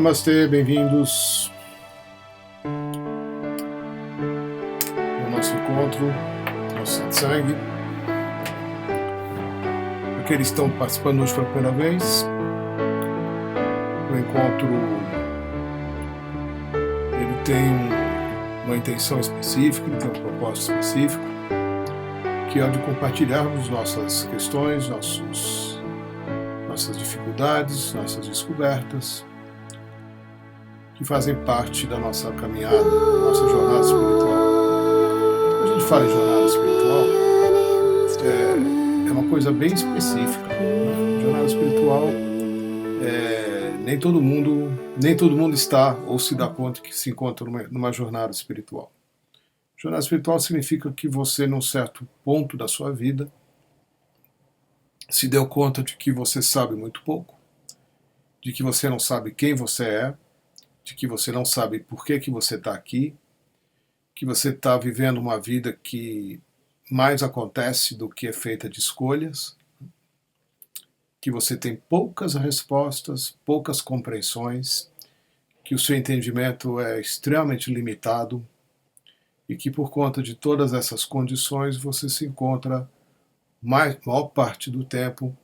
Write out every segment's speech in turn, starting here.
Namastê, bem-vindos ao nosso encontro, nosso satsang. Aqueles que estão participando hoje pela primeira vez, o encontro ele tem uma intenção específica, ele tem um propósito específico, que é o de compartilharmos nossas questões, nossas dificuldades, nossas descobertas, que fazem parte da nossa caminhada, da nossa jornada espiritual. Quando a gente fala em jornada espiritual, é uma coisa bem específica. Jornada espiritual, nem todo mundo está ou se dá conta que se encontra numa jornada espiritual. Jornada espiritual significa que você, num certo ponto da sua vida, se deu conta de que você sabe muito pouco, de que você não sabe quem você é, de que você não sabe por que você está aqui, que você está vivendo uma vida que mais acontece do que é feita de escolhas, que você tem poucas respostas, poucas compreensões, que o seu entendimento é extremamente limitado e que por conta de todas essas condições você se encontra maior parte do tempo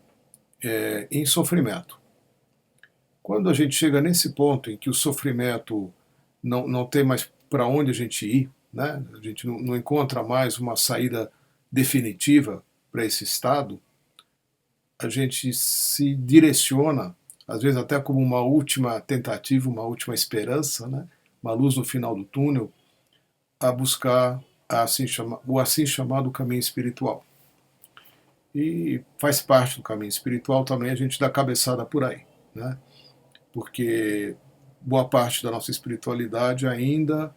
em sofrimento. Quando a gente chega nesse ponto em que o sofrimento não tem mais para onde a gente ir, né? A gente não encontra mais uma saída definitiva para esse estado, a gente se direciona, às vezes até como uma última tentativa, uma última esperança, né? Uma luz no final do túnel, a buscar o assim chamado caminho espiritual. E faz parte do caminho espiritual também a gente dar cabeçada por aí, né? Porque boa parte da nossa espiritualidade ainda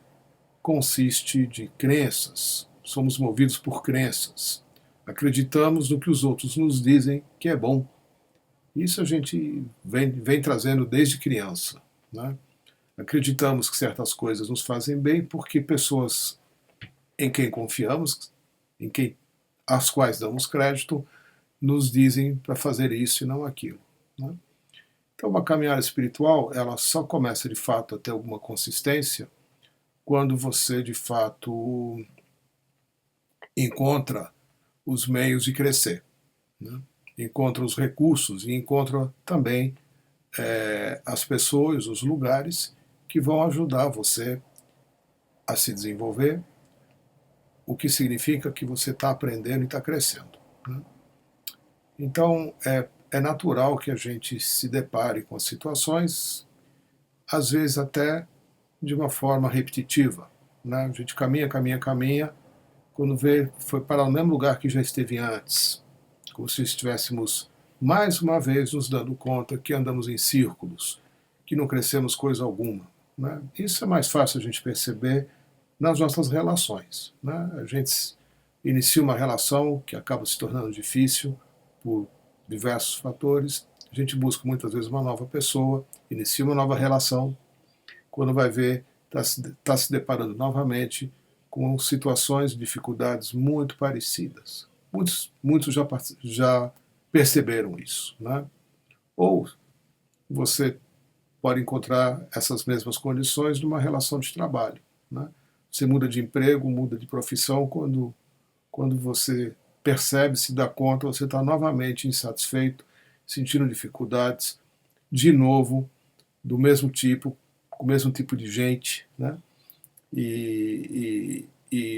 consiste de crenças. Somos movidos por crenças. Acreditamos no que os outros nos dizem que é bom. Isso a gente vem trazendo desde criança, né? Acreditamos que certas coisas nos fazem bem porque pessoas em quem confiamos, às quais damos crédito, nos dizem para fazer isso e não aquilo, né? Então, uma caminhada espiritual, ela só começa de fato a ter alguma consistência quando você de fato encontra os meios de crescer, né? Encontra os recursos e encontra também as pessoas, os lugares que vão ajudar você a se desenvolver, o que significa que você está aprendendo e está crescendo, né? Então, é natural que a gente se depare com as situações, às vezes até de uma forma repetitiva, né? A gente caminha, quando vê, foi para o mesmo lugar que já esteve antes, como se estivéssemos mais uma vez nos dando conta que andamos em círculos, que não crescemos coisa alguma, né? Isso é mais fácil a gente perceber nas nossas relações, né? A gente inicia uma relação que acaba se tornando difícil por diversos fatores, a gente busca muitas vezes uma nova pessoa, inicia uma nova relação, quando vai ver, está se deparando novamente com situações, dificuldades muito parecidas. Muitos já perceberam isso, né? Ou você pode encontrar essas mesmas condições numa relação de trabalho, né? Você muda de emprego, muda de profissão, quando você percebe, se dá conta, você está novamente insatisfeito, sentindo dificuldades, de novo, do mesmo tipo, com o mesmo tipo de gente, né? E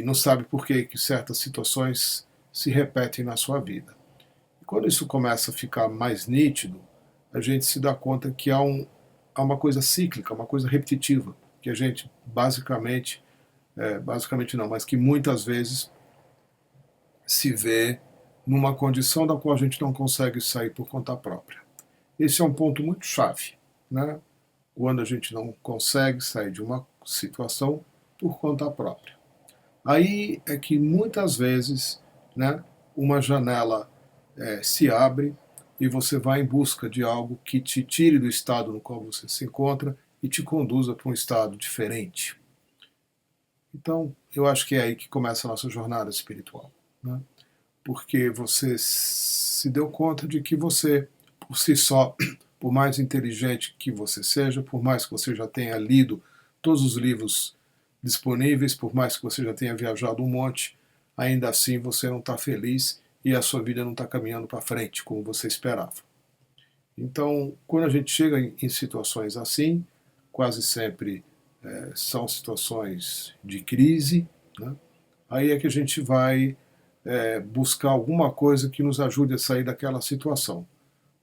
não sabe por que certas situações se repetem na sua vida. E quando isso começa a ficar mais nítido, a gente se dá conta que há uma coisa cíclica, uma coisa repetitiva, que a gente basicamente não, mas que muitas vezes se vê numa condição da qual a gente não consegue sair por conta própria. Esse é um ponto muito chave, né? Quando a gente não consegue sair de uma situação por conta própria. Aí é que muitas vezes, né, uma janela se abre e você vai em busca de algo que te tire do estado no qual você se encontra e te conduza para um estado diferente. Então, eu acho que é aí que começa a nossa jornada espiritual, né? Porque você se deu conta de que você, por si só, por mais inteligente que você seja, por mais que você já tenha lido todos os livros disponíveis, por mais que você já tenha viajado um monte, ainda assim você não está feliz e a sua vida não está caminhando para frente como você esperava. Então, quando a gente chega em situações assim, quase sempre são situações de crise, né? Aí é que a gente vai buscar alguma coisa que nos ajude a sair daquela situação.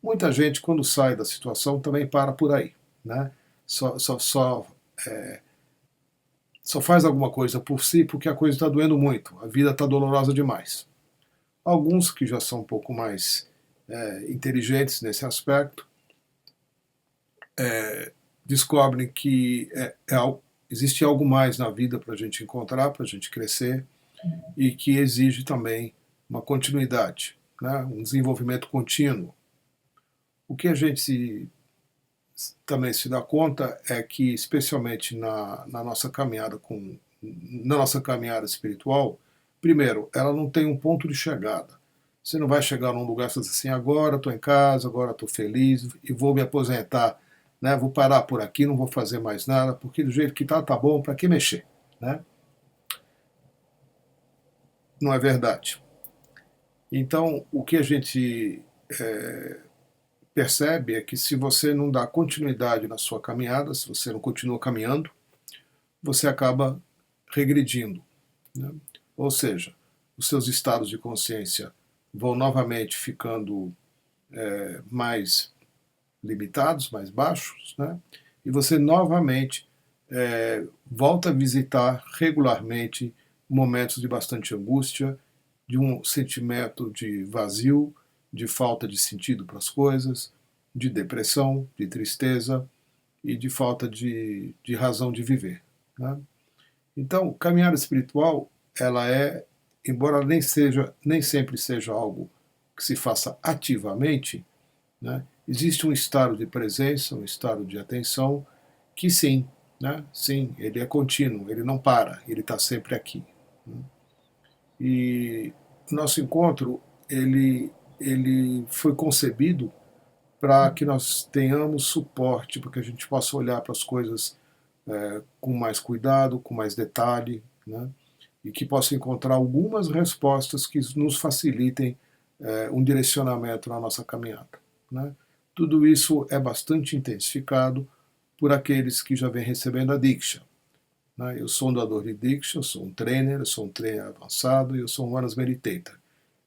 Muita gente, quando sai da situação, também para por aí, né? Só faz alguma coisa por si porque a coisa está doendo muito, a vida está dolorosa demais. Alguns que já são um pouco mais inteligentes nesse aspecto descobrem que existe algo mais na vida para a gente encontrar, para a gente crescer, e que exige também uma continuidade, né? Um desenvolvimento contínuo. O que a gente também se dá conta é que, especialmente na nossa caminhada espiritual, primeiro, ela não tem um ponto de chegada. Você não vai chegar num lugar e dizer assim, agora estou em casa, agora estou feliz e vou me aposentar, né? Vou parar por aqui, não vou fazer mais nada, porque do jeito que está, tá bom, para que mexer, né? Não é verdade. Então, o que a gente percebe é que se você não dá continuidade na sua caminhada, se você não continua caminhando, você acaba regredindo, né? Ou seja, os seus estados de consciência vão novamente ficando mais limitados, mais baixos, né? E você novamente volta a visitar regularmente momentos de bastante angústia, de um sentimento de vazio, de falta de sentido para as coisas, de depressão, de tristeza e de falta de razão de viver, né? Então, caminhada espiritual, ela embora nem sempre seja algo que se faça ativamente, né? Existe um estado de presença, um estado de atenção que sim, né? Sim, ele é contínuo, ele não para, ele está sempre aqui, né? E o nosso encontro, ele foi concebido para que nós tenhamos suporte, para que a gente possa olhar para as coisas com mais cuidado, com mais detalhe, né? E que possa encontrar algumas respostas que nos facilitem um direcionamento na nossa caminhada, né? Tudo isso é bastante intensificado por aqueles que já vêm recebendo a Diksha, né? Eu sou um doador de Diksha, eu sou um trainer avançado e eu sou um Manas Meditator.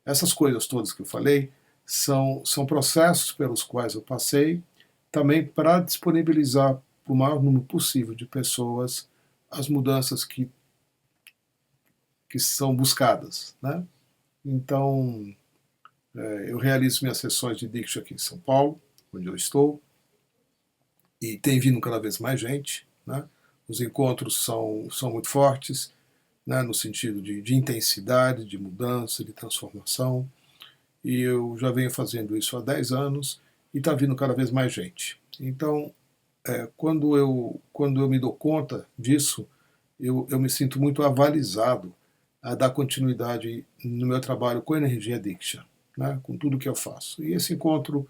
Essas coisas todas que eu falei são processos pelos quais eu passei, também para disponibilizar para o maior número possível de pessoas as mudanças que são buscadas, né? Então, eu realizo minhas sessões de Diksha aqui em São Paulo, onde eu estou, e tem vindo cada vez mais gente, né? Os encontros são muito fortes, né? No sentido de intensidade, de mudança, de transformação, e eu já venho fazendo isso há 10 anos e está vindo cada vez mais gente. Então, quando eu me dou conta disso, eu me sinto muito avalizado a dar continuidade no meu trabalho com a energia Diksha, né? Com tudo que eu faço. E esse encontro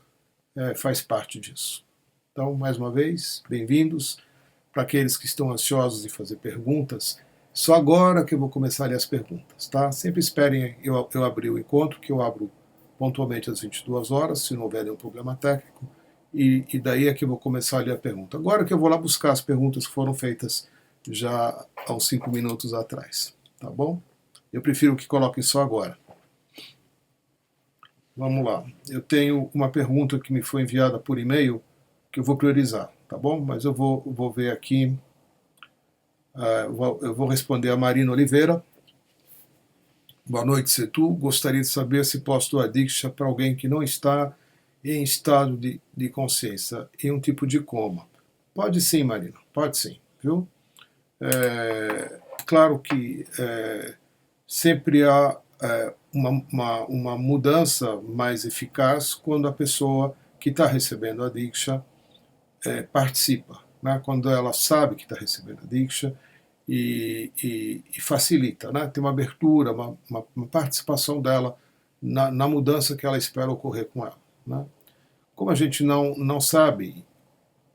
faz parte disso. Então, mais uma vez, bem-vindos. Para aqueles que estão ansiosos de fazer perguntas, só agora que eu vou começar a ler as perguntas, tá? Sempre esperem eu abrir o encontro, que eu abro pontualmente às 22 horas, se não houver nenhum problema técnico, e daí é que eu vou começar a ler a pergunta. Agora que eu vou lá buscar as perguntas que foram feitas já há uns 5 minutos atrás, tá bom? Eu prefiro que coloquem só agora. Vamos lá. Eu tenho uma pergunta que me foi enviada por e-mail que eu vou priorizar, tá bom? Mas eu vou ver aqui. Eu vou responder a Marina Oliveira. Boa noite, Setu. Gostaria de saber se posso doar Diksha para alguém que não está em estado de consciência, em um tipo de coma. Pode sim, Marina, pode sim, viu? Claro que sempre há uma mudança mais eficaz quando a pessoa que está recebendo a Diksha participa, né? Quando ela sabe que está recebendo a Diksha e facilita, né? Tem uma abertura, uma participação dela na mudança que ela espera ocorrer com ela, né? Como a gente não sabe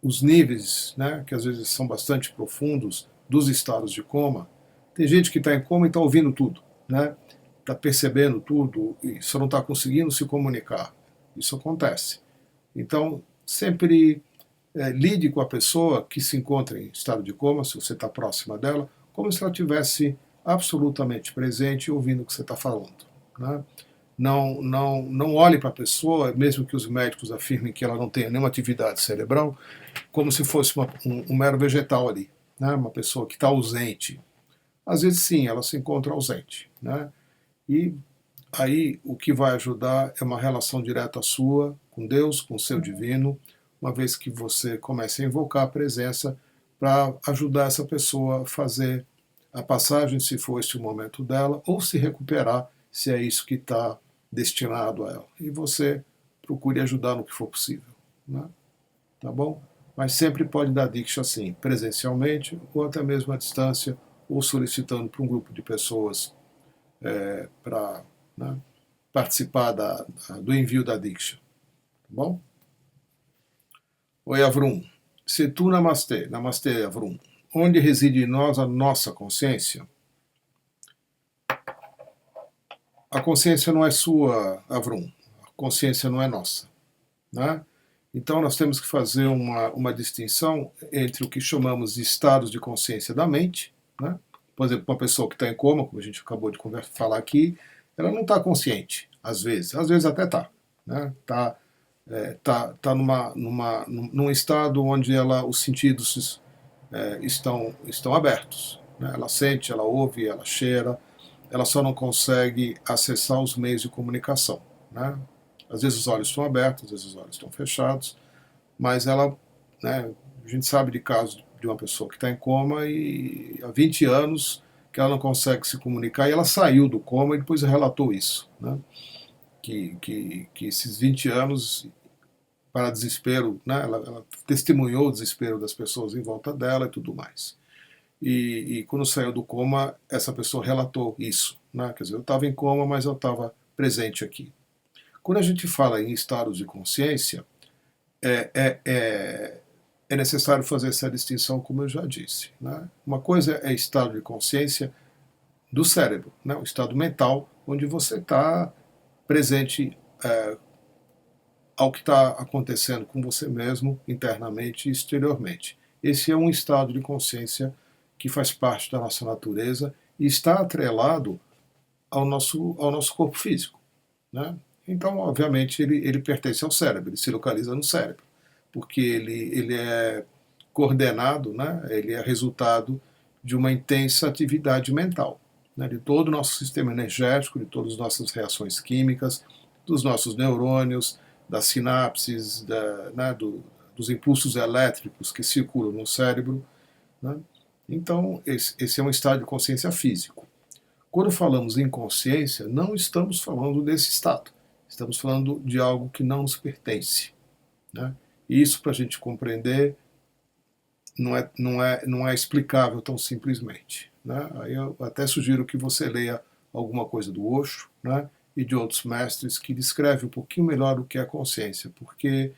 os níveis, né, que às vezes são bastante profundos, dos estados de coma, tem gente que está em coma e está ouvindo tudo, né? Está percebendo tudo e só não está conseguindo se comunicar. Isso acontece. Então, sempre lide com a pessoa que se encontra em estado de coma, se você está próxima dela, como se ela estivesse absolutamente presente e ouvindo o que você está falando, né? Não olhe para a pessoa, mesmo que os médicos afirmem que ela não tenha nenhuma atividade cerebral, como se fosse um mero vegetal ali, né? Uma pessoa que está ausente. Às vezes sim, ela se encontra ausente, né? E aí o que vai ajudar é uma relação direta sua com Deus, com o seu divino, uma vez que você comece a invocar a presença para ajudar essa pessoa a fazer a passagem, se for este o momento dela, ou se recuperar, se é isso que está destinado a ela. E você procure ajudar no que for possível, né? Tá bom? Mas sempre pode dar Diksha assim, presencialmente, ou até mesmo à distância, ou solicitando para um grupo de pessoas para, né, participar do envio da Diksha. Tá bom? Oi, Avrum. Setu Namastê. Namastê, Avrum. Onde reside em nós a nossa consciência? A consciência não é sua, Avrum. A consciência não é nossa, né? Então nós temos que fazer uma distinção entre o que chamamos de estados de consciência da mente, né? Por exemplo, uma pessoa que está em coma, como a gente acabou de falar aqui, ela não está consciente, às vezes até está, né? Tá num estado onde os sentidos estão abertos, né? Ela sente, ela ouve, ela cheira, ela só não consegue acessar os meios de comunicação, né? Às vezes os olhos estão abertos, às vezes os olhos estão fechados, mas ela, né, a gente sabe de casos de uma pessoa que está em coma e há 20 anos que ela não consegue se comunicar e ela saiu do coma e depois relatou isso, né? Que esses 20 anos, para desespero, né, ela testemunhou o desespero das pessoas em volta dela e tudo mais. E quando saiu do coma, essa pessoa relatou isso, né? Quer dizer, eu estava em coma, mas eu estava presente aqui. Quando a gente fala em estados de consciência, é necessário fazer essa distinção, como eu já disse, né? Uma coisa é estado de consciência do cérebro, né? O estado mental, onde você está presente ao que está acontecendo com você mesmo, internamente e exteriormente. Esse é um estado de consciência que faz parte da nossa natureza e está atrelado ao nosso corpo físico, né? Então, obviamente, ele pertence ao cérebro, ele se localiza no cérebro, porque ele é coordenado, né? Ele é resultado de uma intensa atividade mental, né? De todo o nosso sistema energético, de todas as nossas reações químicas, dos nossos neurônios, das sinapses, né? Dos impulsos elétricos que circulam no cérebro, né? Então, esse é um estado de consciência físico. Quando falamos em consciência, não estamos falando desse estado. Estamos falando de algo que não nos pertence, né? E isso, para a gente compreender, não é explicável tão simplesmente, né? Aí eu até sugiro que você leia alguma coisa do Osho, né? E de outros mestres que descrevem um pouquinho melhor o que é consciência, porque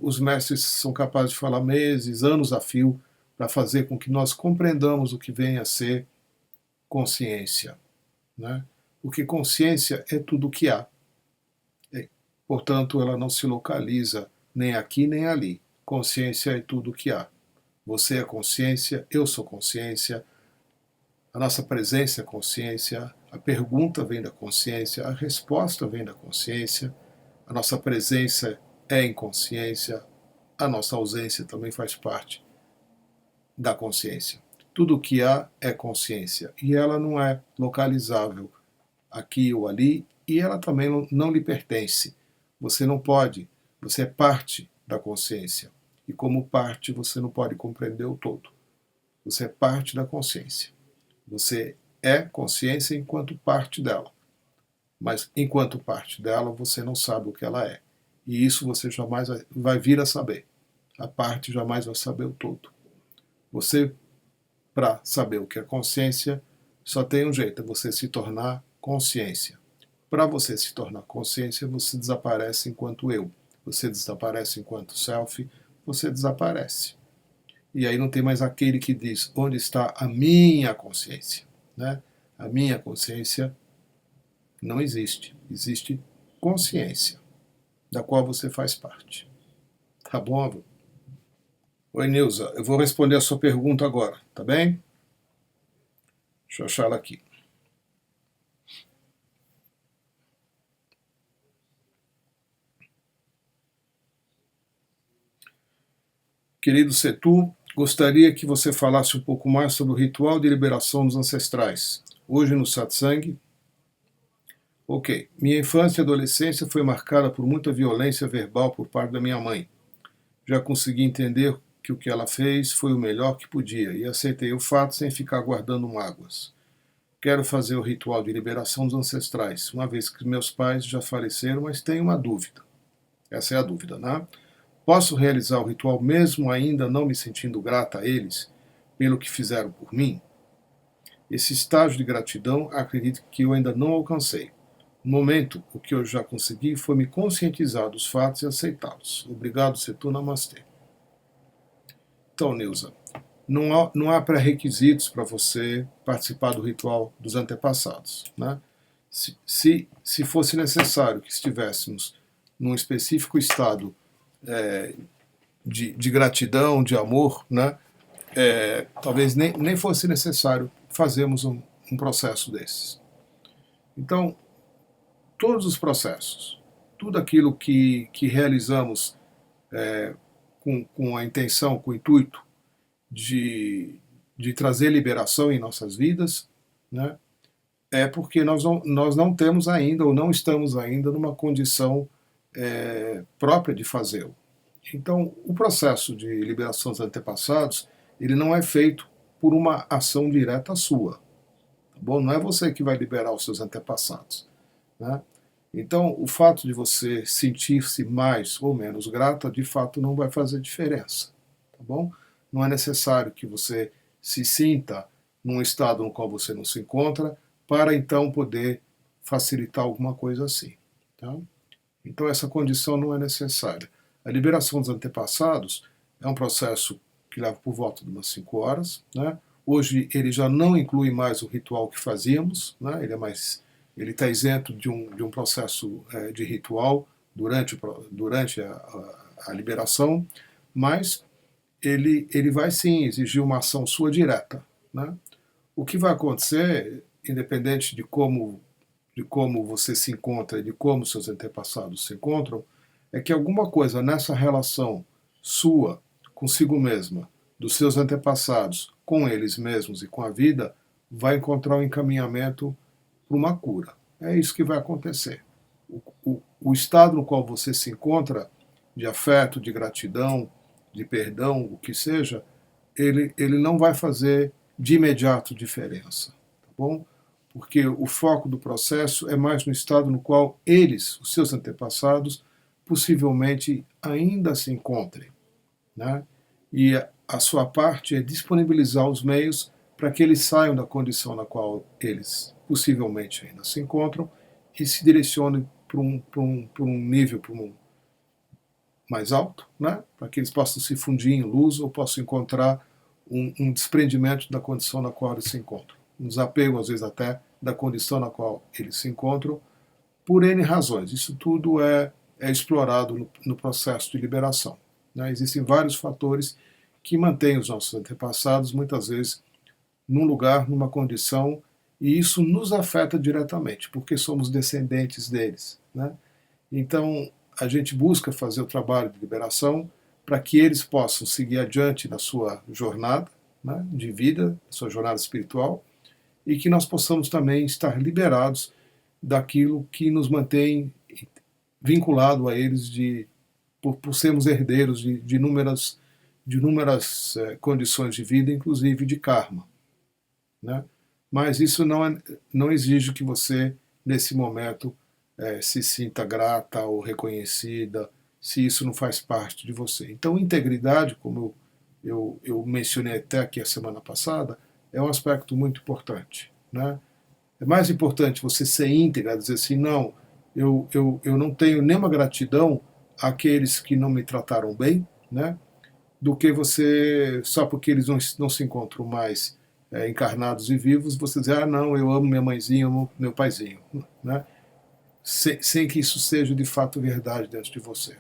os mestres são capazes de falar meses, anos a fio, para fazer com que nós compreendamos o que vem a ser consciência, né? Porque consciência é tudo o que há. Portanto, ela não se localiza nem aqui nem ali. Consciência é tudo o que há. Você é consciência, eu sou consciência, a nossa presença é consciência, a pergunta vem da consciência, a resposta vem da consciência, a nossa presença é inconsciência, a nossa ausência também faz parte da consciência. Tudo o que há é consciência e ela não é localizável aqui ou ali e ela também não lhe pertence. Você não pode, você é parte da consciência e como parte você não pode compreender o todo. Você é parte da consciência. Você é consciência enquanto parte dela, mas enquanto parte dela você não sabe o que ela é. E isso você jamais vai vir a saber. A parte jamais vai saber o todo. Você, para saber o que é consciência, só tem um jeito, é você se tornar consciência. Para você se tornar consciência, você desaparece enquanto eu. você desaparece enquanto self, você desaparece. E aí não tem mais aquele que diz, onde está a minha consciência? Né? A minha consciência não existe. Existe consciência, da qual você faz parte. Tá bom, avô? Oi, Nilza. Eu vou responder a sua pergunta agora, tá bem? Deixa eu achar ela aqui. Querido Setu, gostaria que você falasse um pouco mais sobre o ritual de liberação dos ancestrais. Hoje no satsang. Ok. Minha infância e adolescência foi marcada por muita violência verbal por parte da minha mãe. Já consegui entender que o que ela fez foi o melhor que podia e aceitei o fato sem ficar guardando mágoas. Quero fazer o ritual de liberação dos ancestrais, uma vez que meus pais já faleceram, mas tenho uma dúvida. Essa é a dúvida, né? Posso realizar o ritual mesmo ainda não me sentindo grata a eles pelo que fizeram por mim? Esse estágio de gratidão acredito que eu ainda não alcancei. No momento, o que eu já consegui foi me conscientizar dos fatos e aceitá-los. Obrigado, Setu, namastê. Então, Neuza, não há pré-requisitos para você participar do ritual dos antepassados. Né? Se fosse necessário que estivéssemos num específico estado de gratidão, de amor, né? Talvez nem fosse necessário fazermos um processo desses. Então, todos os processos, tudo aquilo que realizamos com a intenção, com o intuito de trazer liberação em nossas vidas, né? É porque nós não temos ainda, ou não estamos ainda, numa condição própria de fazê-lo. Então, o processo de liberação dos antepassados, ele não é feito por uma ação direta sua. Tá bom? Não é você que vai liberar os seus antepassados. Né? Então, o fato de você sentir-se mais ou menos grata, de fato, não vai fazer diferença. Tá bom? Não é necessário que você se sinta num estado no qual você não se encontra, para então poder facilitar alguma coisa assim. Tá? Então, essa condição não é necessária. A liberação dos antepassados é um processo que leva por volta de umas 5 horas. Né? Hoje ele já não inclui mais o ritual que fazíamos, né? Ele está isento de um processo de ritual durante a liberação, mas ele vai sim exigir uma ação sua direta. Né? O que vai acontecer, independente de como você se encontra e de como seus antepassados se encontram, é que alguma coisa nessa relação sua consigo mesma, dos seus antepassados, com eles mesmos e com a vida, vai encontrar um encaminhamento para uma cura. É isso que vai acontecer. O estado no qual você se encontra, de afeto, de gratidão, de perdão, o que seja, ele não vai fazer de imediato diferença. Tá bom? Porque o foco do processo é mais no estado no qual eles, os seus antepassados, possivelmente ainda se encontrem. Né? E a sua parte é disponibilizar os meios para que eles saiam da condição na qual eles possivelmente ainda se encontram e se direcionem para um nível mais alto, né? Para que eles possam se fundir em luz ou possam encontrar um desprendimento da condição na qual eles se encontram. Um desapego, às vezes, até da condição na qual eles se encontram, por N razões. Isso tudo é explorado no processo de liberação. Né? Existem vários fatores que mantêm os nossos antepassados, muitas vezes, num lugar, numa condição, e isso nos afeta diretamente, porque somos descendentes deles. Né? Então, a gente busca fazer o trabalho de liberação para que eles possam seguir adiante na sua jornada, né, de vida, sua jornada espiritual, e que nós possamos também estar liberados daquilo que nos mantém vinculado a eles por sermos herdeiros de inúmeras condições de vida, inclusive de karma. Né? Mas isso não exige que você, nesse momento, se sinta grata ou reconhecida, se isso não faz parte de você. Então, integridade, como eu mencionei até aqui a semana passada, é um aspecto muito importante. Né? É mais importante você ser íntegra, dizer assim, não, eu não tenho nenhuma gratidão àqueles que não me trataram bem, né? Do que você, só porque eles não se encontram mais encarnados e vivos, você dizer, ah, não, eu amo minha mãezinha, eu amo meu paizinho, né? Sem que isso seja de fato verdade dentro de você.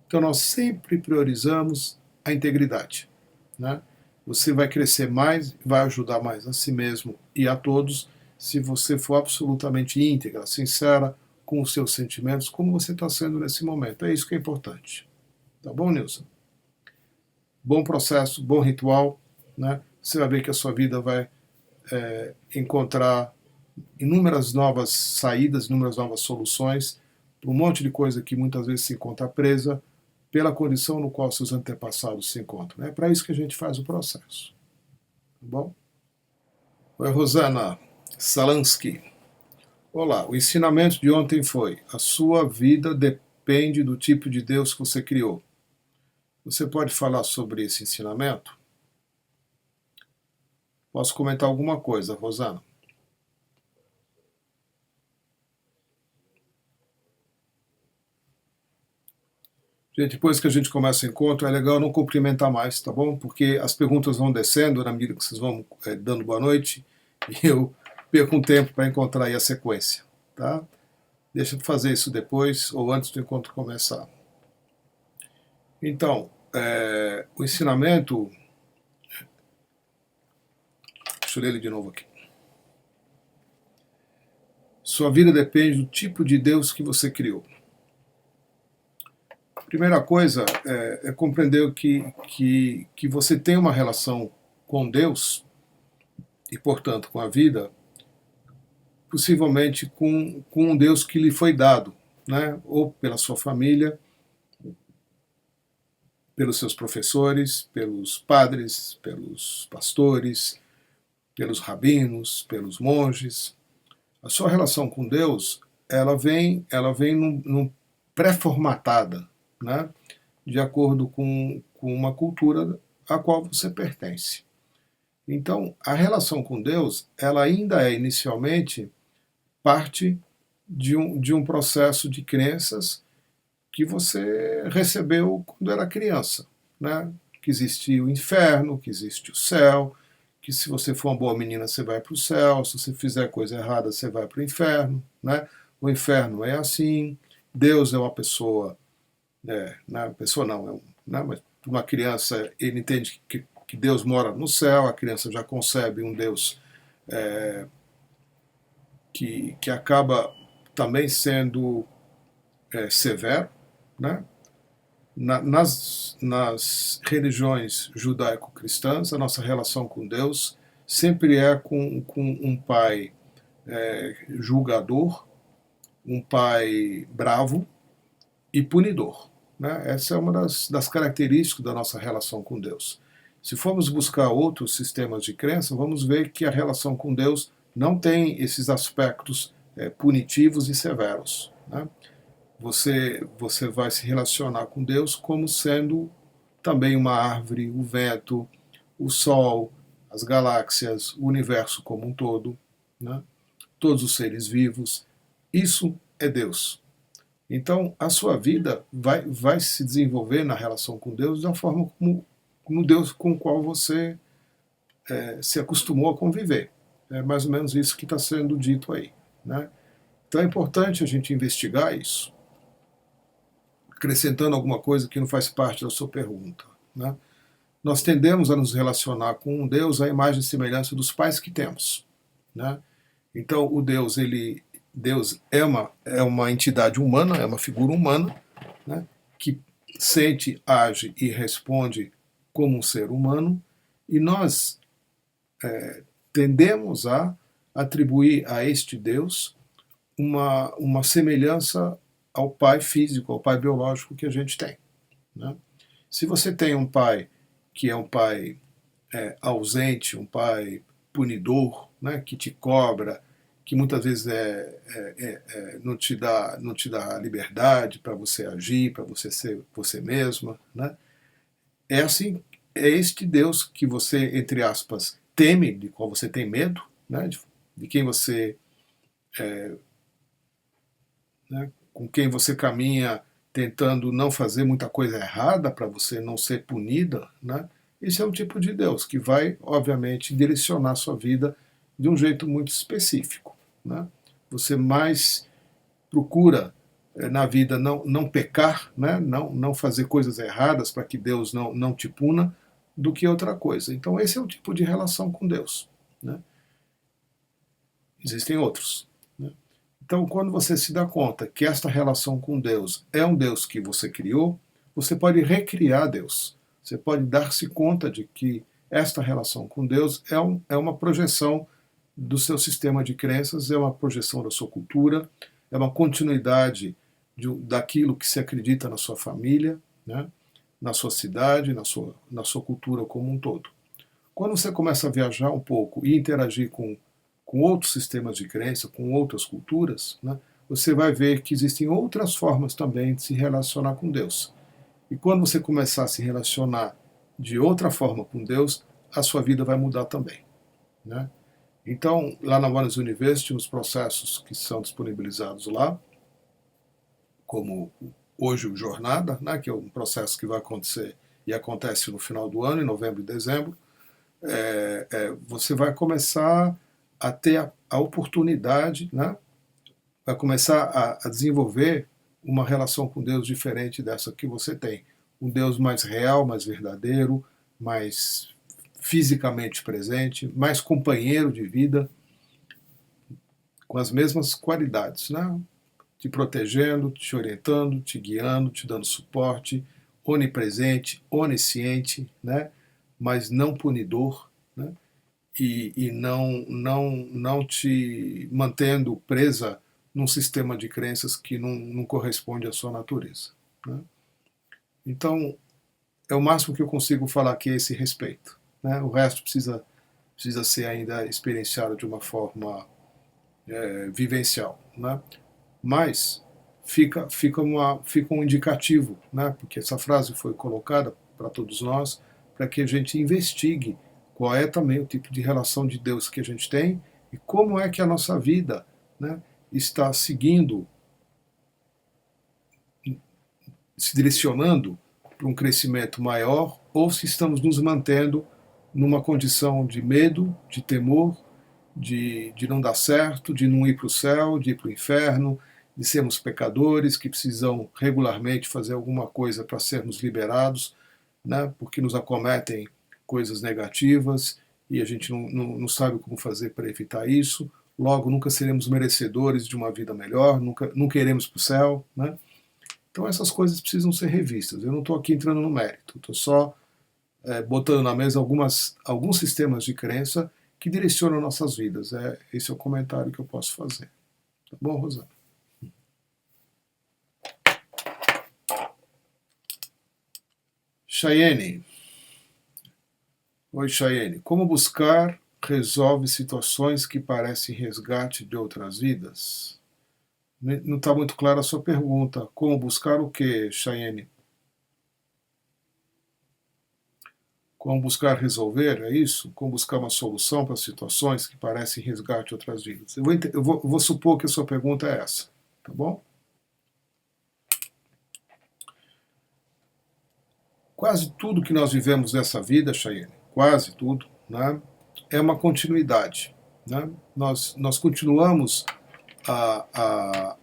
Então nós sempre priorizamos a integridade, né? Você vai crescer mais, vai ajudar mais a si mesmo e a todos se você for absolutamente íntegra, sincera com os seus sentimentos, como você está sendo nesse momento. É isso que é importante. Tá bom, Nilson? Bom processo, bom ritual, né? Você vai ver que a sua vida vai encontrar inúmeras novas saídas, inúmeras novas soluções para um monte de coisa que muitas vezes se encontra presa pela condição no qual seus antepassados se encontram. É para isso que a gente faz o processo. Tá bom? Oi, Rosana Salansky. Olá, o ensinamento de ontem foi: a sua vida depende do tipo de Deus que você criou. Você pode falar sobre esse ensinamento? Posso comentar alguma coisa, Rosana? Gente, depois que a gente começa o encontro, é legal não cumprimentar mais, tá bom? Porque as perguntas vão descendo na medida que vocês vão dando boa noite e eu perco um tempo para encontrar aí a sequência, tá? Deixa eu fazer isso depois ou antes do encontro começar. Então, o ensinamento... Deixa eu ler ele de novo aqui. Sua vida depende do tipo de Deus que você criou. Primeira coisa é compreender que você tem uma relação com Deus e, portanto, com a vida, possivelmente com um Deus que lhe foi dado, né? Ou pela sua família, pelos seus professores, pelos padres, pelos pastores, pelos rabinos, pelos monges. A sua relação com Deus, ela vem num pré-formatada, né? De acordo com uma cultura a qual você pertence. Então, a relação com Deus, ela ainda é inicialmente parte de um processo de crenças que você recebeu quando era criança, né? Que existe o inferno, que existe o céu, que se você for uma boa menina você vai para o céu, se você fizer coisa errada você vai para o inferno, né? O inferno é assim, Deus é uma pessoa, né? Pessoa não, né? Mas uma criança, ele entende que Deus mora no céu, a criança já concebe um Deus que acaba também sendo severo, né? Nas religiões judaico-cristãs, a nossa relação com Deus sempre é com um pai julgador, um pai bravo e punidor, né? Essa é uma das características da nossa relação com Deus. Se formos buscar outros sistemas de crença, vamos ver que a relação com Deus não tem esses aspectos punitivos e severos, né? Você vai se relacionar com Deus como sendo também uma árvore, o vento, o sol, as galáxias, o universo como um todo, né? Todos os seres vivos. Isso é Deus. Então, a sua vida vai se desenvolver na relação com Deus da forma como Deus com o qual você se acostumou a conviver. É mais ou menos isso que está sendo dito aí, né? Então é importante a gente investigar isso, acrescentando alguma coisa que não faz parte da sua pergunta, né? Nós tendemos a nos relacionar com um Deus à imagem e semelhança dos pais que temos, né? Então o Deus é uma entidade humana, é uma figura humana, né? Que sente, age e responde como um ser humano, e nós tendemos a atribuir a este Deus uma semelhança ao pai físico, ao pai biológico que a gente tem, né? Se você tem um pai que é um pai ausente, um pai punidor, né, que te cobra, que muitas vezes não te dá liberdade para você agir, para você ser você mesma, né? É assim, é este Deus que você, entre aspas, teme, de qual você tem medo, né, de quem você, né, com quem você caminha tentando não fazer muita coisa errada para você não ser punida, né? Esse é um tipo de Deus que vai, obviamente, direcionar a sua vida de um jeito muito específico, né? Você mais procura na vida não pecar, né? Não fazer coisas erradas para que Deus não te puna, do que outra coisa. Então esse é o tipo de relação com Deus, né? Existem outros, né? Então, quando você se dá conta que esta relação com Deus é um Deus que você criou, você pode recriar Deus. Você pode dar-se conta de que esta relação com Deus é uma projeção do seu sistema de crenças, é uma projeção da sua cultura, é uma continuidade daquilo que se acredita na sua família, né? Na sua cidade, na sua cultura como um todo. Quando você começa a viajar um pouco e interagir com outros sistemas de crença, com outras culturas, né, você vai ver que existem outras formas também de se relacionar com Deus. E quando você começar a se relacionar de outra forma com Deus, a sua vida vai mudar também, né? Então, lá na Oneness University, os processos que são disponibilizados lá, como hoje o Jornada, né, que é um processo que vai acontecer e acontece no final do ano, em novembro e dezembro, você vai começar a ter a oportunidade, né, vai começar a desenvolver uma relação com Deus diferente dessa que você tem. Um Deus mais real, mais verdadeiro, mais fisicamente presente, mais companheiro de vida, com as mesmas qualidades, né? Te protegendo, te orientando, te guiando, te dando suporte, onipresente, onisciente, né? Mas não punidor, né? E não te mantendo presa num sistema de crenças que não corresponde à sua natureza, né? Então, é o máximo que eu consigo falar aqui a esse respeito, né? O resto precisa ser ainda experienciado de uma forma vivencial, né? Mas fica um indicativo, né? Porque essa frase foi colocada para todos nós, para que a gente investigue qual é também o tipo de relação de Deus que a gente tem e como é que a nossa vida, né, está seguindo, se direcionando para um crescimento maior, ou se estamos nos mantendo numa condição de medo, de temor, de não dar certo, de não ir para o céu, de ir para o inferno, de sermos pecadores que precisam regularmente fazer alguma coisa para sermos liberados, né, porque nos acometem coisas negativas e a gente não sabe como fazer para evitar isso. Logo, nunca seremos merecedores de uma vida melhor, nunca iremos para o céu, né? Então essas coisas precisam ser revistas. Eu não estou aqui entrando no mérito, estou só botando na mesa alguns sistemas de crença que direcionam nossas vidas. Esse é o comentário que eu posso fazer. Tá bom, Rosana? Chayenne. Oi, Chayenne. Como buscar resolve situações que parecem resgate de outras vidas? Não está muito clara a sua pergunta. Como buscar o quê, Chayenne? Como buscar resolver, é isso? Como buscar uma solução para situações que parecem resgate de outras vidas? Eu vou supor que a sua pergunta é essa, tá bom? Quase tudo que nós vivemos nessa vida, Chayenne, quase tudo, né, é uma continuidade, né? Nós continuamos a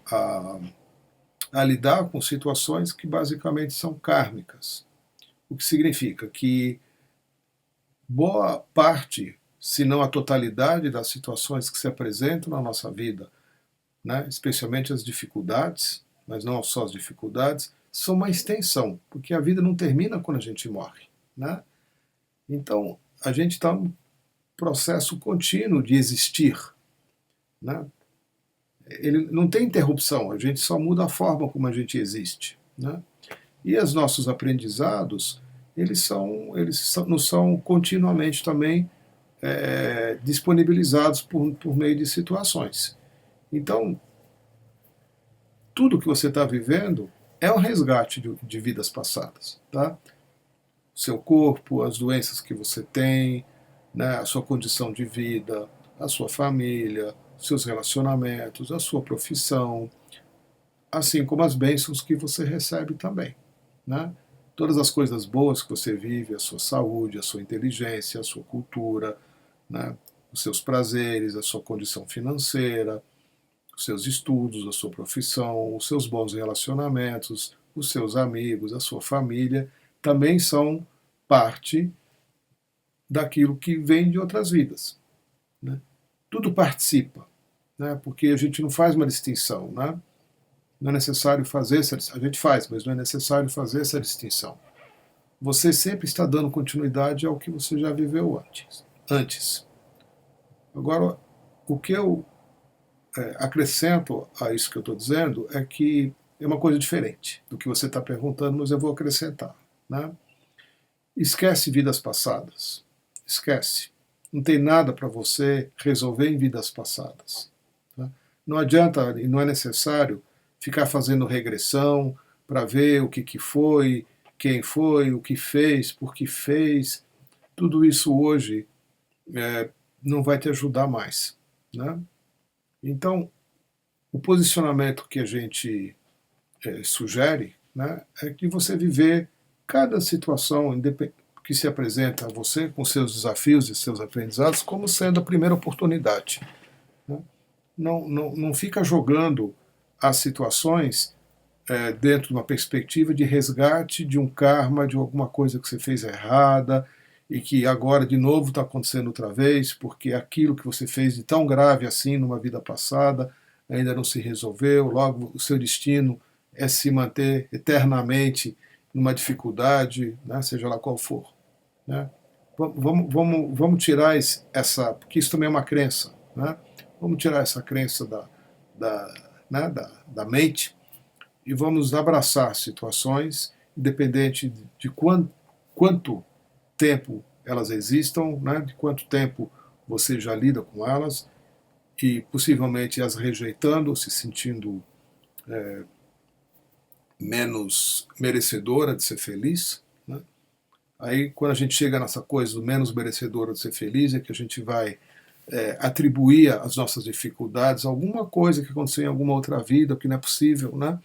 lidar com situações que basicamente são kármicas, o que significa que boa parte, se não a totalidade das situações que se apresentam na nossa vida, né, especialmente as dificuldades, mas não só as dificuldades, são uma extensão, porque a vida não termina quando a gente morre, né? Então, a gente está num processo contínuo de existir, né? Ele não tem interrupção, a gente só muda a forma como a gente existe, né? E os nossos aprendizados, eles nos são continuamente também disponibilizados por meio de situações. Então, tudo que você está vivendo é um resgate de vidas passadas, tá? Seu corpo, as doenças que você tem, né, a sua condição de vida, a sua família, seus relacionamentos, a sua profissão, assim como as bênçãos que você recebe também, né? Todas as coisas boas que você vive, a sua saúde, a sua inteligência, a sua cultura, né? Os seus prazeres, a sua condição financeira, os seus estudos, a sua profissão, os seus bons relacionamentos, os seus amigos, a sua família, também são parte daquilo que vem de outras vidas, né? Tudo participa, né? Porque a gente não faz uma distinção, né? Não é necessário fazer essa distinção. A gente faz, mas não é necessário fazer essa distinção. Você sempre está dando continuidade ao que você já viveu antes. Agora, o que eu acrescento a isso que eu estou dizendo é que é uma coisa diferente do que você está perguntando, mas eu vou acrescentar, né? Esquece vidas passadas. Esquece. Não tem nada para você resolver em vidas passadas, tá? Não adianta e não é necessário ficar fazendo regressão para ver o que foi, quem foi, o que fez, por que fez. Tudo isso hoje não vai te ajudar mais, né? Então, o posicionamento que a gente sugere, né, é que você viver cada situação que se apresenta a você, com seus desafios e seus aprendizados, como sendo a primeira oportunidade, né? Não fica jogando as situações dentro de uma perspectiva de resgate de um karma, de alguma coisa que você fez errada e que agora de novo está acontecendo outra vez, porque aquilo que você fez de tão grave assim numa vida passada ainda não se resolveu, logo o seu destino é se manter eternamente numa dificuldade, né, seja lá qual for, né? Vamos tirar essa, porque isso também é uma crença, né? Vamos tirar essa crença da mente e vamos abraçar situações, independente de quanto tempo elas existam, né, de quanto tempo você já lida com elas, e possivelmente as rejeitando, se sentindo menos merecedora de ser feliz, né? Aí, quando a gente chega nessa coisa do menos merecedora de ser feliz, é que a gente vai atribuir às nossas dificuldades alguma coisa que aconteceu em alguma outra vida, que não é possível, né?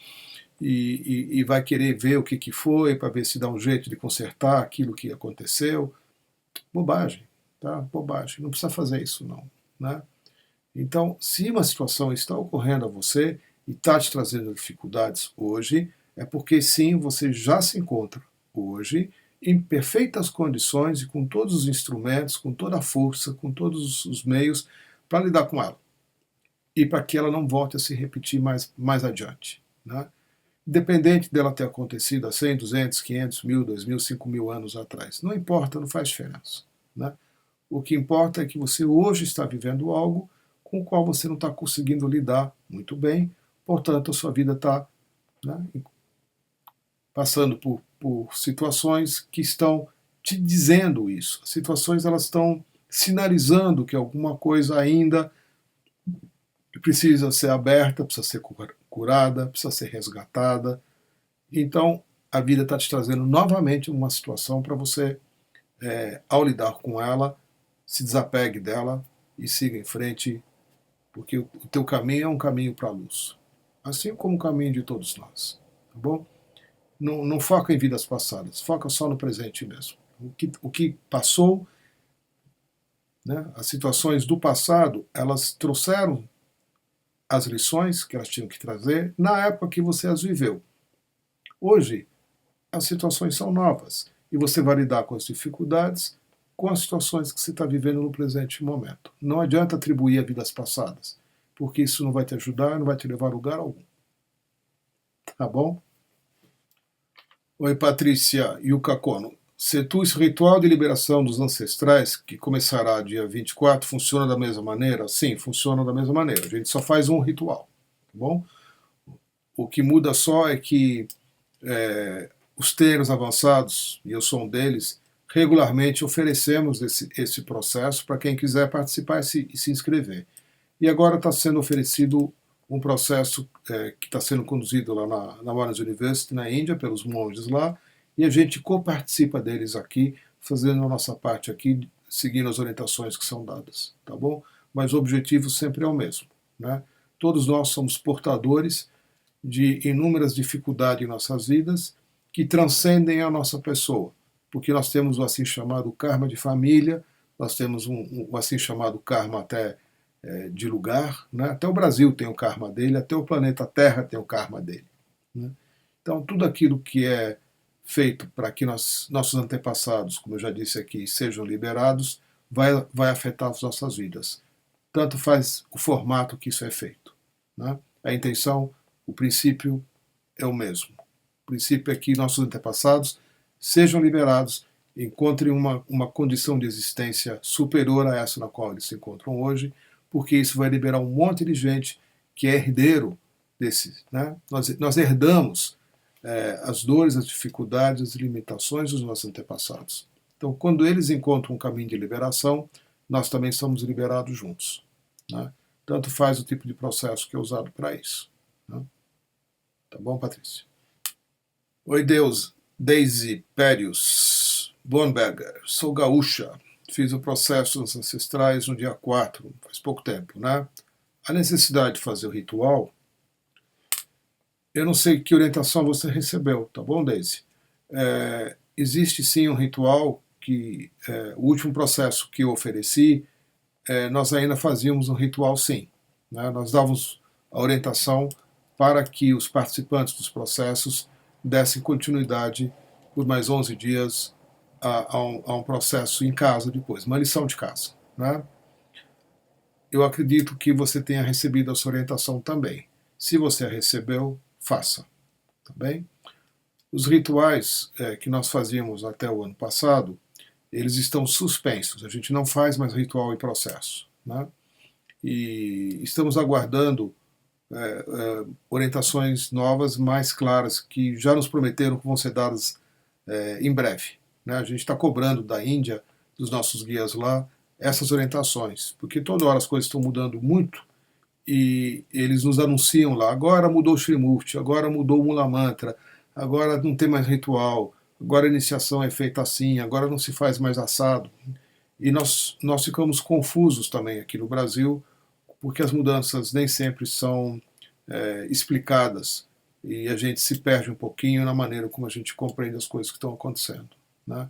E vai querer ver o que foi, para ver se dá um jeito de consertar aquilo que aconteceu. Bobagem, tá? Bobagem. Não precisa fazer isso, não, né? Então, se uma situação está ocorrendo a você e está te trazendo dificuldades hoje, é porque sim, você já se encontra hoje em perfeitas condições e com todos os instrumentos, com toda a força, com todos os meios para lidar com ela. E para que ela não volte a se repetir mais adiante, né? Independente dela ter acontecido há 100, 200, 500, 1000, 2000, 5000 anos atrás. Não importa, não faz diferença, né? O que importa é que você hoje está vivendo algo com o qual você não está conseguindo lidar muito bem, portanto a sua vida está, né, passando por situações que estão te dizendo isso. As situações elas estão sinalizando que alguma coisa ainda precisa ser aberta, precisa ser curada, precisa ser resgatada. Então a vida está te trazendo novamente uma situação para você, ao lidar com ela, se desapegue dela e siga em frente, porque o teu caminho é um caminho para a luz, assim como o caminho de todos nós, tá bom? Não foca em vidas passadas, foca só no presente mesmo. O que passou, né, as situações do passado, elas trouxeram as lições que elas tinham que trazer na época que você as viveu. Hoje, as situações são novas e você vai lidar com as dificuldades, com as situações que você está vivendo no presente momento. Não adianta atribuir a vidas passadas, porque isso não vai te ajudar, não vai te levar a lugar algum. Tá bom? Oi, Patrícia Yuka Kono. Cetus ritual de liberação dos ancestrais, que começará dia 24, funciona da mesma maneira? Sim, funciona da mesma maneira. A gente só faz um ritual, tá bom? O que muda só é que os termos avançados, e eu sou um deles, regularmente oferecemos esse processo para quem quiser participar e se inscrever. E agora está sendo oferecido um processo que está sendo conduzido lá na Manas University, na Índia, pelos monges lá, e a gente coparticipa deles aqui, fazendo a nossa parte aqui, seguindo as orientações que são dadas, tá bom? Mas o objetivo sempre é o mesmo, né? Todos nós somos portadores de inúmeras dificuldades em nossas vidas que transcendem a nossa pessoa, porque nós temos o assim chamado karma de família, nós temos o assim chamado karma até de lugar, né? Até o Brasil tem o karma dele, até o planeta Terra tem o karma dele, né? Então, tudo aquilo que é feito para que nossos antepassados, como eu já disse aqui, sejam liberados, vai afetar as nossas vidas. Tanto faz o formato que isso é feito, né? A intenção, o princípio é o mesmo. O princípio é que nossos antepassados sejam liberados, encontrem uma condição de existência superior a essa na qual eles se encontram hoje, porque isso vai liberar um monte de gente que é herdeiro desse, né? Nós herdamos as dores, as dificuldades, as limitações dos nossos antepassados. Então, quando eles encontram um caminho de liberação, nós também somos liberados juntos, né? Tanto faz o tipo de processo que é usado para isso, né? Tá bom, Patrícia? Oi, Deus. Daisy Périos Bonberger. Sou gaúcha. Fiz o processo dos ancestrais no dia 4, faz pouco tempo, né? A necessidade de fazer o ritual, eu não sei que orientação você recebeu, tá bom, Daisy? Existe sim um ritual que, o último processo que eu ofereci, nós ainda fazíamos um ritual sim, né? Nós dávamos a orientação para que os participantes dos processos dessem continuidade por mais 11 dias a um processo em casa depois, uma lição de casa, né? Eu acredito que você tenha recebido essa orientação também. Se você a recebeu, faça, tá bem? Os rituais que nós fazíamos até o ano passado, eles estão suspensos. A gente não faz mais ritual em processo, né? E estamos aguardando orientações novas, mais claras, que já nos prometeram que vão ser dadas em breve, né? A gente está cobrando da Índia, dos nossos guias lá, essas orientações, porque toda hora as coisas estão mudando muito e eles nos anunciam lá, agora mudou o Srimurti, agora mudou o Mula Mantra, agora não tem mais ritual, agora a iniciação é feita assim, agora não se faz mais assado. E nós ficamos confusos também aqui no Brasil, porque as mudanças nem sempre são explicadas e a gente se perde um pouquinho na maneira como a gente compreende as coisas que estão acontecendo, né?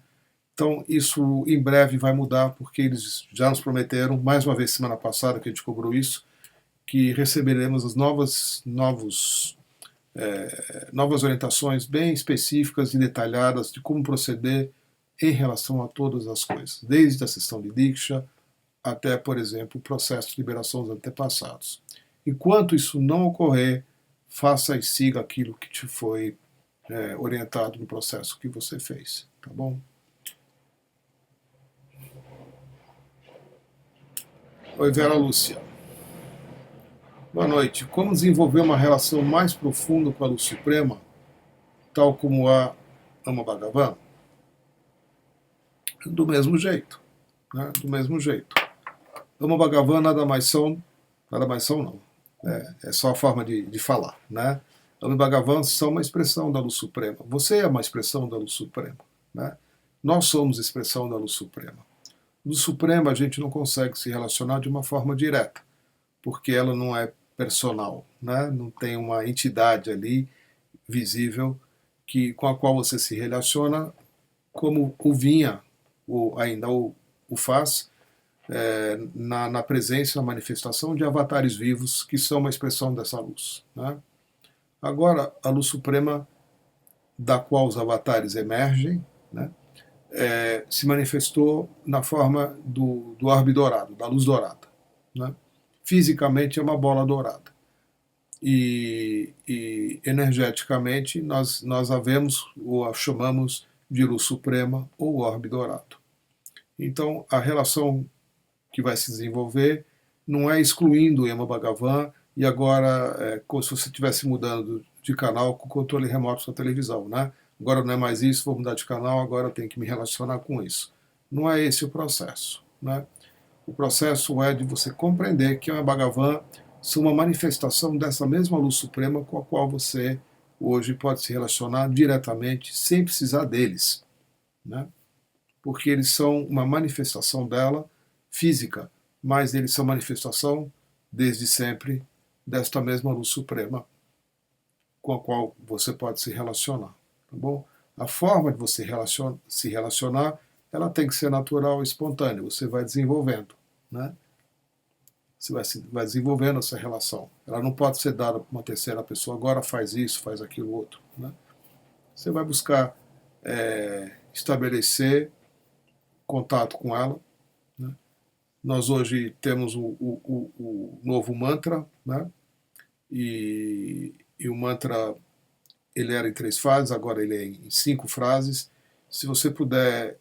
Então, isso em breve vai mudar, porque eles já nos prometeram, mais uma vez semana passada que a gente cobrou isso, que receberemos as novas orientações bem específicas e detalhadas de como proceder em relação a todas as coisas, desde a sessão de Diksha até, por exemplo, o processo de liberação dos antepassados. Enquanto isso não ocorrer, faça e siga aquilo que te foi orientado no processo que você fez, tá bom? Oi, Vera Lúcia. Boa noite. Como desenvolver uma relação mais profunda com a Luz Suprema, tal como a Ama Bhagavan? Do mesmo jeito, né? Do mesmo jeito. Ama Bhagavan nada mais são não, é só a forma de falar, né? Ama Bhagavan são uma expressão da Luz Suprema. Você é uma expressão da Luz Suprema, né? Nós somos expressão da Luz Suprema. Luz Suprema a gente não consegue se relacionar de uma forma direta, porque ela não é personal, né? Não tem uma entidade ali visível com a qual você se relaciona, como o Vinha ainda o faz, na presença, na manifestação de avatares vivos que são uma expressão dessa luz, né? Agora, a luz suprema da qual os avatares emergem, né, se manifestou na forma do orbe dourado, da luz dourada, né? Fisicamente é uma bola dourada. E energeticamente nós a vemos ou a chamamos de luz suprema ou orbe dourado. Então, a relação que vai se desenvolver não é excluindo o Yama Bhagavan e agora como se você estivesse mudando de canal com o controle remoto da sua televisão, né? Agora não é mais isso, vou mudar de canal, agora eu tenho que me relacionar com isso. Não é esse o processo, né? O processo é de você compreender que o Yama Bhagavan são uma manifestação dessa mesma luz suprema com a qual você hoje pode se relacionar diretamente sem precisar deles, né? Porque eles são uma manifestação dela física, mas eles são manifestação desde sempre desta mesma luz suprema com a qual você pode se relacionar, tá bom? A forma de você se relacionar, ela tem que ser natural e espontânea, você vai desenvolvendo, né? Você vai desenvolvendo essa relação. Ela não pode ser dada para uma terceira pessoa, agora faz isso, faz aquilo outro, né? Você vai buscar estabelecer contato com ela, né? Nós hoje temos o novo mantra, né? E o mantra, ele era em 3 frases, agora ele é em 5 frases. Se você puder,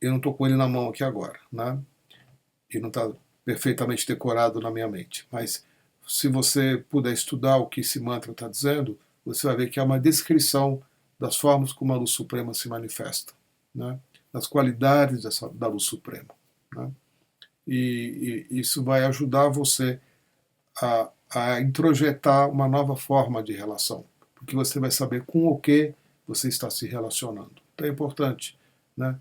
eu não estou com ele na mão aqui agora, né? Ele não está perfeitamente decorado na minha mente, mas se você puder estudar o que esse mantra está dizendo, você vai ver que é uma descrição das formas como a luz suprema se manifesta, né? Das qualidades da luz suprema, né? E isso vai ajudar você a introjetar uma nova forma de relação, porque você vai saber com o que você está se relacionando. Então é importante, né?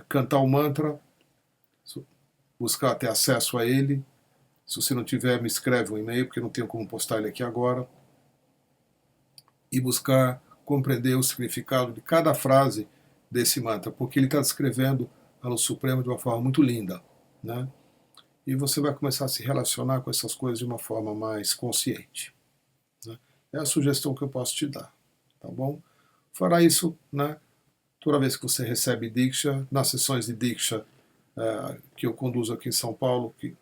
Cantar o mantra, buscar ter acesso a ele. Se você não tiver, me escreve um e-mail, porque eu não tenho como postar ele aqui agora. E buscar compreender o significado de cada frase desse mantra, porque ele está descrevendo a luz suprema de uma forma muito linda, né? E você vai começar a se relacionar com essas coisas de uma forma mais consciente, né? É a sugestão que eu posso te dar, tá bom? Fora isso, né? Toda vez que você recebe Diksha, nas sessões de Diksha que eu conduzo aqui em São Paulo, que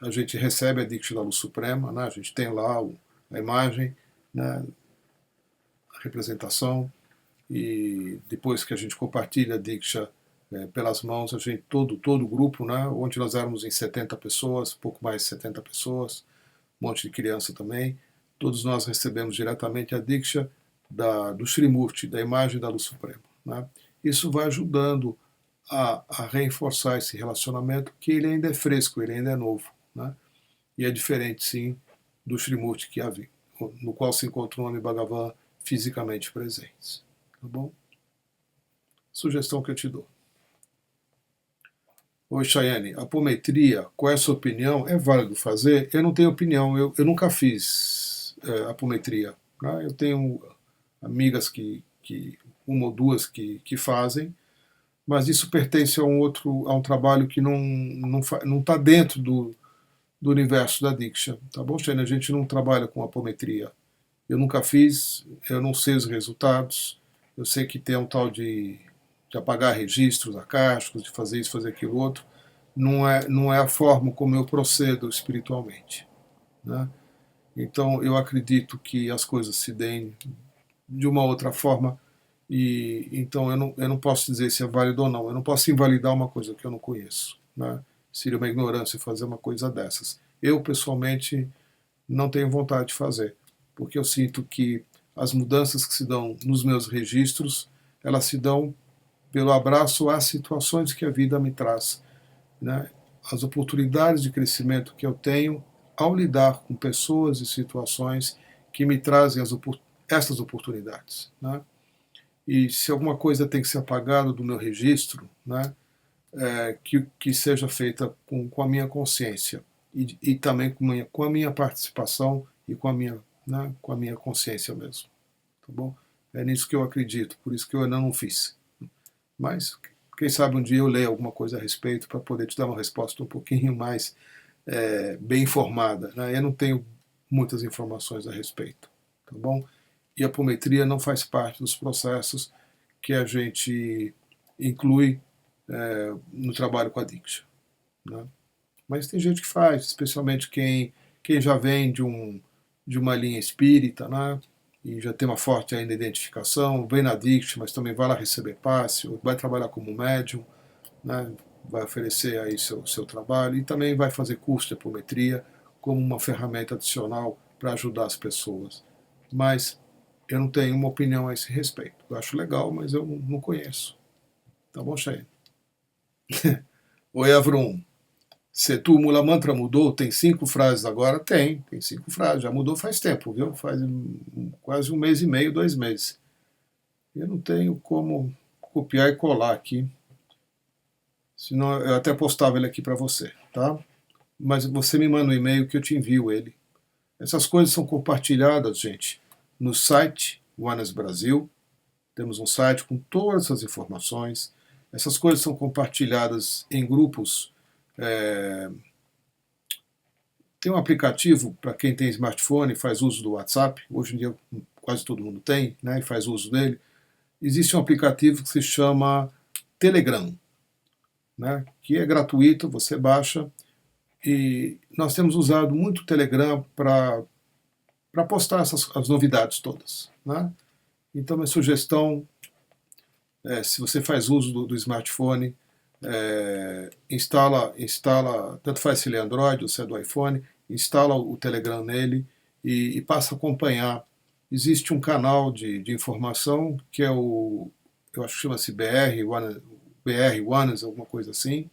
a gente recebe a Diksha da Luz Suprema, né? A gente tem lá a imagem, né? A representação, e depois que a gente compartilha a Diksha pelas mãos, a gente, todo o grupo, né? Ontem nós éramos em 70 pessoas, pouco mais de 70 pessoas, um monte de criança também, todos nós recebemos diretamente a Diksha do Srimurti, da imagem da Luz Suprema, né? Isso vai ajudando a reforçar esse relacionamento, que ele ainda é fresco, ele ainda é novo, né? E é diferente, sim, do Srimurti que havia, no qual se encontrou o Nami Bhagavan fisicamente presentes. Tá bom? Sugestão que eu te dou. Oi, Chayane, apometria, qual é a sua opinião? É válido fazer? Eu não tenho opinião, eu nunca fiz apometria, né? Eu tenho amigas uma ou duas que fazem, mas isso pertence a um trabalho que não está dentro do universo da Diksha, tá bom, Chayane? A gente não trabalha com apometria. Eu nunca fiz, eu não sei os resultados, eu sei que tem um tal de apagar registros acásticos, de fazer isso, fazer aquilo outro. Não é a forma como eu procedo espiritualmente, né? Então eu acredito que as coisas se deem de uma outra forma, e então eu não posso dizer se é válido ou não. Eu não posso invalidar uma coisa que eu não conheço, né? Seria uma ignorância fazer uma coisa dessas. Eu, pessoalmente, não tenho vontade de fazer, porque eu sinto que as mudanças que se dão nos meus registros, elas se dão pelo abraço às situações que a vida me traz, né? As oportunidades de crescimento que eu tenho ao lidar com pessoas e situações que me trazem essas oportunidades, né? E se alguma coisa tem que ser apagada do meu registro, né? Que seja feita com a minha consciência e também com a minha participação e né, com a minha consciência mesmo, tá bom? É nisso que eu acredito, por isso que eu ainda não fiz. Mas quem sabe um dia eu leio alguma coisa a respeito para poder te dar uma resposta um pouquinho mais bem informada, né? Eu não tenho muitas informações a respeito, tá bom? E a apometria não faz parte dos processos que a gente inclui no trabalho com a Diksha, né? Mas tem gente que faz, especialmente quem já vem de uma linha espírita, né? E já tem uma forte ainda identificação, vem na Diksha, mas também vai lá receber passe, ou vai trabalhar como médium, né? Vai oferecer aí seu trabalho e também vai fazer curso de apometria como uma ferramenta adicional para ajudar as pessoas. Mas eu não tenho uma opinião a esse respeito. Eu acho legal, mas eu não conheço. Tá bom, Cheyenne? Oi, Avrum. Setu Mula Mantra mudou? Tem 5 frases agora? Tem 5 frases. Já mudou faz tempo, viu? Faz quase 1 mês e meio, 2 meses. Eu não tenho como copiar e colar aqui. Senão eu até postava ele aqui para você, tá? Mas você me manda um e-mail que eu te envio ele. Essas coisas são compartilhadas, gente, no site Oneness Brasil. Temos um site com todas as informações. Essas coisas são compartilhadas em grupos. Tem um aplicativo para quem tem smartphone e faz uso do WhatsApp. Hoje em dia quase todo mundo tem, né, e faz uso dele. Existe um aplicativo que se chama Telegram, né, que é gratuito, você baixa. E nós temos usado muito o Telegram para postar as novidades todas, né? Então, minha sugestão se você faz uso do smartphone, instala, tanto faz se ele é Android ou se é do iPhone, instala o Telegram nele e passa a acompanhar. Existe um canal de informação que é eu acho que chama-se BR Oneness, alguma coisa assim.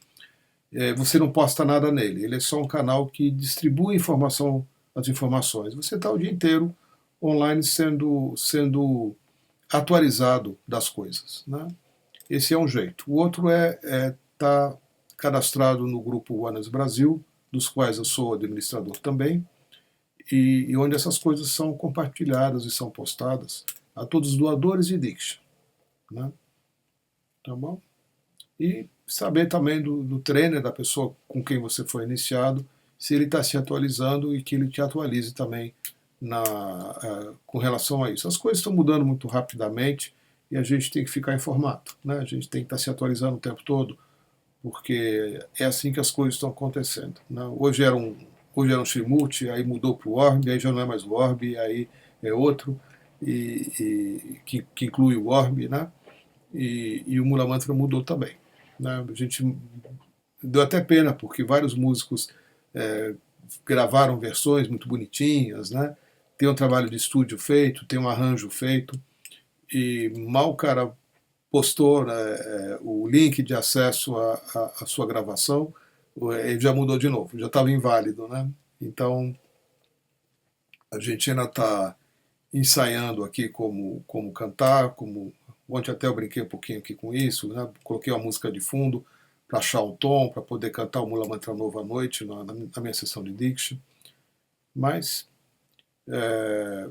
Você não posta nada nele, ele é só um canal que distribui as informações. Você está o dia inteiro online sendo atualizado das coisas, né? Esse é um jeito. O outro é estar cadastrado no grupo Oneness Brasil, dos quais eu sou administrador também, e onde essas coisas são compartilhadas e são postadas a todos os doadores de Diksha, né? Tá bom? E saber também do trainer, da pessoa com quem você foi iniciado, se ele está se atualizando e que ele te atualize também com relação a isso. As coisas estão mudando muito rapidamente e a gente tem que ficar informado, né? A gente tem que estar se atualizando o tempo todo, porque é assim que as coisas estão acontecendo, né? Hoje era um Shrimurti, aí mudou para o Orb, aí já não é mais o Orb, aí é outro, que inclui o Orb, né? E o Mula Mantra mudou também, né? A gente deu até pena, porque vários músicos gravaram versões muito bonitinhas, né? Tem um trabalho de estúdio feito, tem um arranjo feito, e mal o cara postou, né, o link de acesso à sua gravação, ele já mudou de novo, já estava inválido, né? Então, a gente ainda está ensaiando aqui como cantar, ontem até eu brinquei um pouquinho aqui com isso, né? Coloquei uma música de fundo para achar o tom, para poder cantar o Mula Mantra novo à noite na minha sessão de Diksha. Mas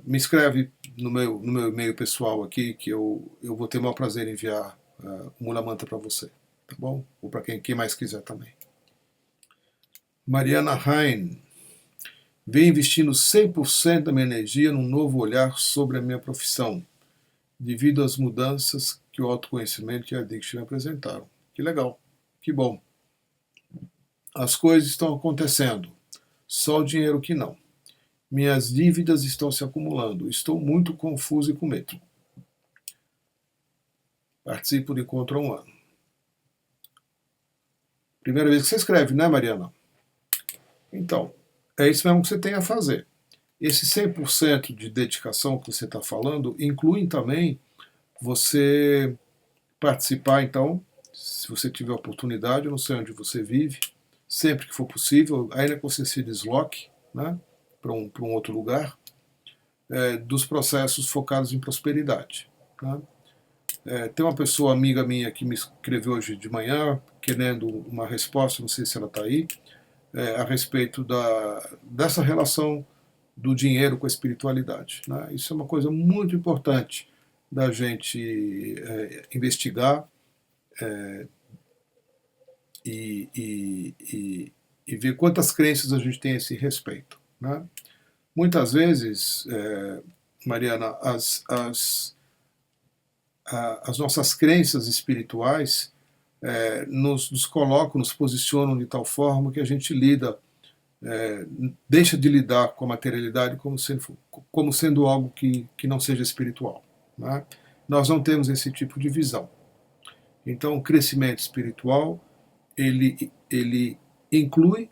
me escreve no meu e-mail pessoal aqui, que eu vou ter o maior prazer em enviar o Mula Mantra para você, tá bom? Ou para quem mais quiser também. Mariana Hein, venho investindo 100% da minha energia num novo olhar sobre a minha profissão, devido às mudanças que o autoconhecimento e a Diksha me apresentaram. Que legal, que bom. As coisas estão acontecendo, só o dinheiro que não. Minhas dívidas estão se acumulando, estou muito confuso e com medo. Participo do encontro há um ano. Primeira vez que você escreve, né, Mariana? Então, é isso mesmo que você tem a fazer. Esse 100% de dedicação que você está falando inclui também você participar, então, se você tiver oportunidade, eu não sei onde você vive, sempre que for possível, ainda que você se desloque, né, para um outro lugar, dos processos focados em prosperidade, né? Tem uma pessoa amiga minha que me escreveu hoje de manhã, querendo uma resposta, não sei se ela está aí, a respeito dessa relação do dinheiro com a espiritualidade, né? Isso é uma coisa muito importante da gente investigar e ver quantas crenças a gente tem a esse respeito, né? Muitas vezes, Mariana, as nossas crenças espirituais nos colocam, nos posicionam de tal forma que a gente deixa de lidar com a materialidade como sendo algo que não seja espiritual, né? Nós não temos esse tipo de visão. Então, o crescimento espiritual, ele inclui,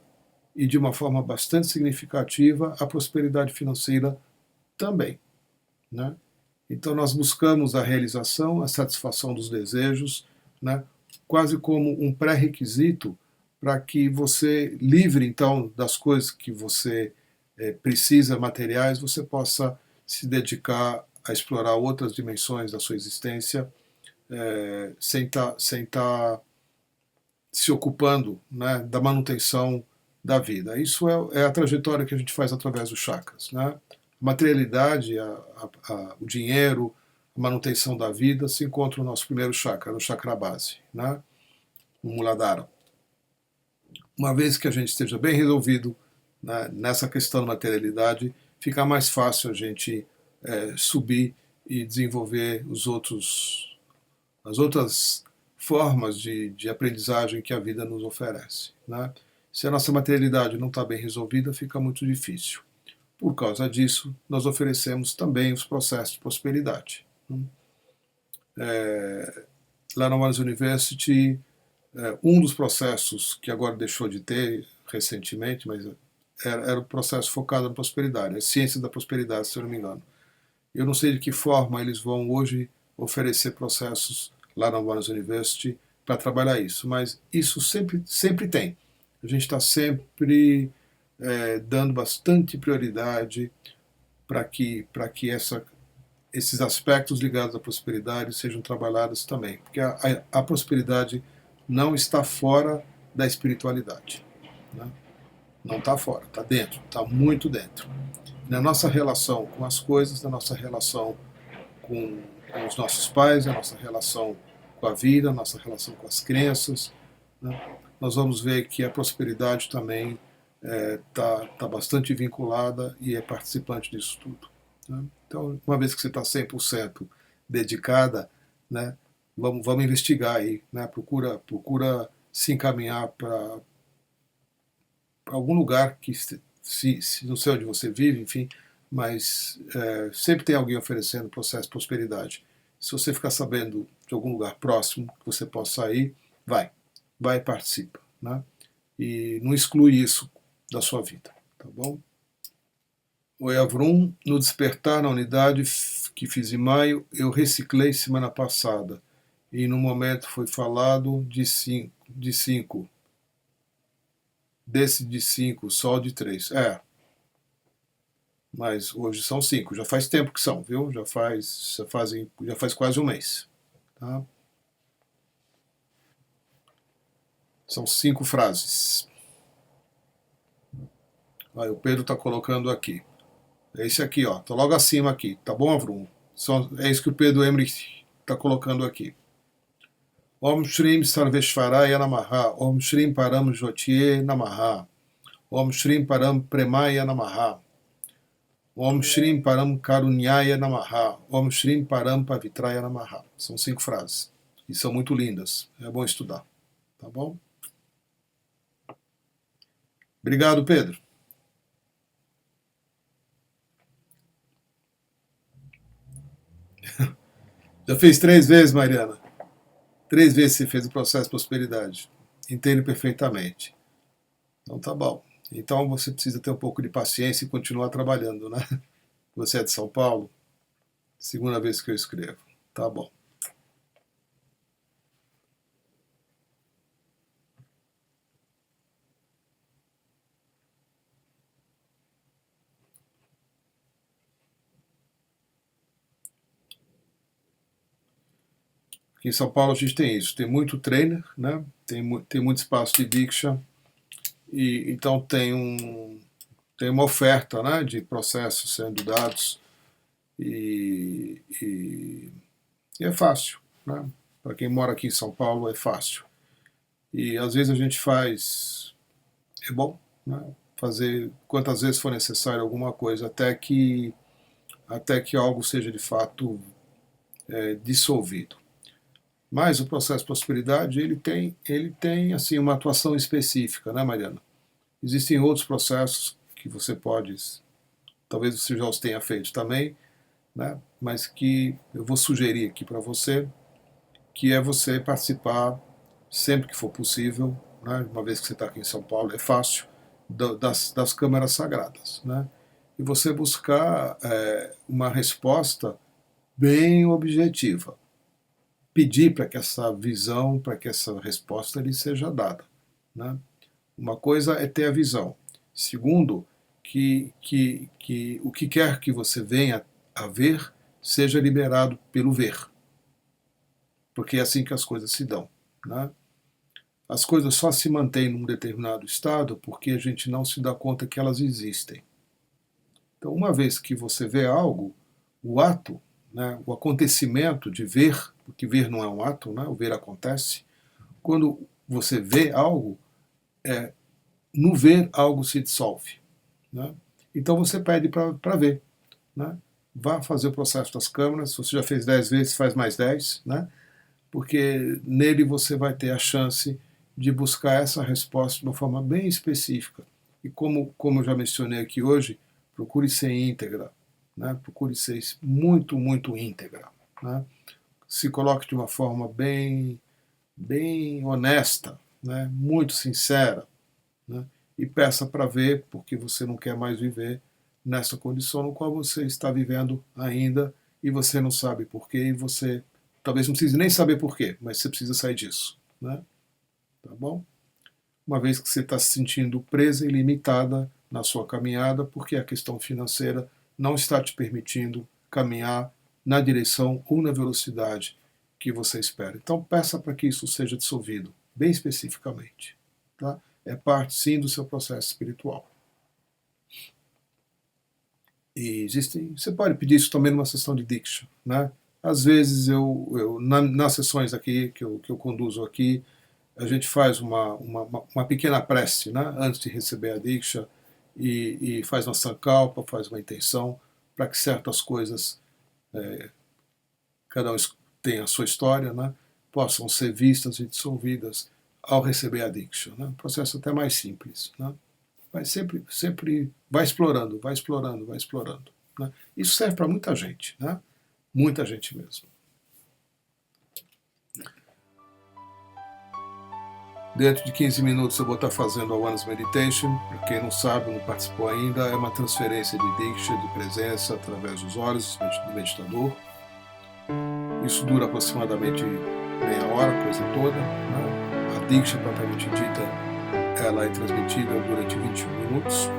e de uma forma bastante significativa, a prosperidade financeira também, né? Então, nós buscamos a realização, a satisfação dos desejos, né, quase como um pré-requisito para que você, livre, então, das coisas que você precisa, materiais, você possa se dedicar a explorar outras dimensões da sua existência, sem estar se ocupando, né, da manutenção da vida. Isso é a trajetória que a gente faz através dos chakras, né? materialidade, o dinheiro, a manutenção da vida, se encontra no nosso primeiro chakra, no chakra base, né? O Muladhara. Uma vez que a gente esteja bem resolvido, né, nessa questão da materialidade, fica mais fácil a gente subir e desenvolver as outras formas de aprendizagem que a vida nos oferece, né? Se a nossa materialidade não está bem resolvida, fica muito difícil. Por causa disso, nós oferecemos também os processos de prosperidade. Lá na Mars University, um dos processos que agora deixou de ter recentemente, mas era um processo focado na prosperidade, a ciência da prosperidade, se eu não me engano. Eu não sei de que forma eles vão hoje oferecer processos lá na Mars University para trabalhar isso, mas isso sempre tem. A gente está sempre dando bastante prioridade para que esses aspectos ligados à prosperidade sejam trabalhados também, porque a prosperidade não está fora da espiritualidade, né? Não está fora, está dentro, está muito dentro. Na nossa relação com as coisas, na nossa relação com os nossos pais, na nossa relação com a vida, na nossa relação com as crenças, né? Nós vamos ver que a prosperidade também tá bastante vinculada e é participante disso tudo, né? Então, uma vez que você está 100% dedicada, né, vamos investigar aí, né? Procura se encaminhar para algum lugar que, se não sei onde você vive, enfim, mas sempre tem alguém oferecendo processo de prosperidade. Se você ficar sabendo de algum lugar próximo que você possa ir, vai e participa, né? E não exclui isso da sua vida, tá bom? O Avrum, no despertar na unidade que fiz em maio, eu reciclei semana passada e no momento foi falado de cinco. Desse de 5, só o de 3. Mas hoje são 5. Já faz tempo que são, viu? Já faz quase um mês. Tá? São 5 frases. Aí, o Pedro está colocando aqui. É esse aqui, ó. Está logo acima aqui. Tá bom, Avrum? É isso que o Pedro Emrich está colocando aqui. Om Shrim Sarveshvaraya Namaha. Om Shrim Param Jyotiye Namaha. Om Shrim Param Premaya Namaha. Om Shrim Param Karunyaya Namaha. Om Shrim Param Pavitraya Namaha. São 5 frases. E são muito lindas. É bom estudar. Tá bom? Obrigado, Pedro. Já fez 3 vezes, Mariana? 3 vezes você fez o processo de prosperidade. Entende perfeitamente. Então tá bom. Então você precisa ter um pouco de paciência e continuar trabalhando, né? Você é de São Paulo? Segunda vez que eu escrevo. Tá bom. Aqui em São Paulo a gente tem isso. Tem muito trainer, né? Tem muito espaço de Diksha. E então tem uma oferta, né, de processos sendo dados e é fácil, né? Para quem mora aqui em São Paulo é fácil. E às vezes a gente faz, é bom, né? Fazer quantas vezes for necessário alguma coisa até que algo seja de fato dissolvido. Mas o processo de prosperidade ele tem assim uma atuação específica, né, Mariana? Existem outros processos que você pode, talvez você já os tenha feito também, né? Mas que eu vou sugerir aqui para você, que é você participar sempre que for possível, né? Uma vez que você está aqui em São Paulo, é fácil, das câmaras sagradas, né? E você buscar uma resposta bem objetiva. Pedir para que essa visão, para que essa resposta lhe seja dada, né? Uma coisa é ter a visão. Segundo, que o que quer que você venha a ver seja liberado pelo ver. Porque é assim que as coisas se dão, né? As coisas só se mantêm num determinado estado porque a gente não se dá conta que elas existem. Então, uma vez que você vê algo, o ato, né, o acontecimento de ver, porque ver não é um ato, né, o ver acontece, quando você vê algo, no ver algo se dissolve. Né? Então você pede para ver. Né? Vá fazer o processo das câmaras, se você já fez 10 vezes, faz mais 10, né? Porque nele você vai ter a chance de buscar essa resposta de uma forma bem específica. E como eu já mencionei aqui hoje, procure ser íntegra, né? Procure ser muito, muito íntegra. Né? Se coloque de uma forma bem honesta, né? Muito sincera, né? E peça para ver, porque você não quer mais viver nessa condição no qual você está vivendo ainda e você não sabe porquê, e você talvez não precise nem saber porquê, mas você precisa sair disso. Né? Tá bom? Uma vez que você está se sentindo presa e limitada na sua caminhada, porque a questão financeira não está te permitindo caminhar na direção ou na velocidade que você espera. Então peça para que isso seja dissolvido, bem especificamente. Tá? É parte, sim, do seu processo espiritual. E existem, você pode pedir isso também numa sessão de Diksha. Né? Às vezes, nas sessões aqui que eu conduzo aqui, a gente faz uma pequena prece, né? Antes de receber a Diksha, e faz uma sankalpa, faz uma intenção, para que certas coisas, cada um tem a sua história, né? Possam ser vistas e dissolvidas ao receber a Diksha. Né? Um processo até mais simples. Né? Mas sempre vai explorando, vai explorando, vai explorando. Né? Isso serve para muita gente, né? Muita gente mesmo. Dentro de 15 minutos eu vou estar fazendo a One's Meditation. Para quem não sabe, não participou ainda, é uma transferência de Diksha, de presença, através dos olhos do meditador. Isso dura aproximadamente meia hora, coisa toda. Né? A Diksha, propriamente dita, ela é transmitida durante 21 minutos.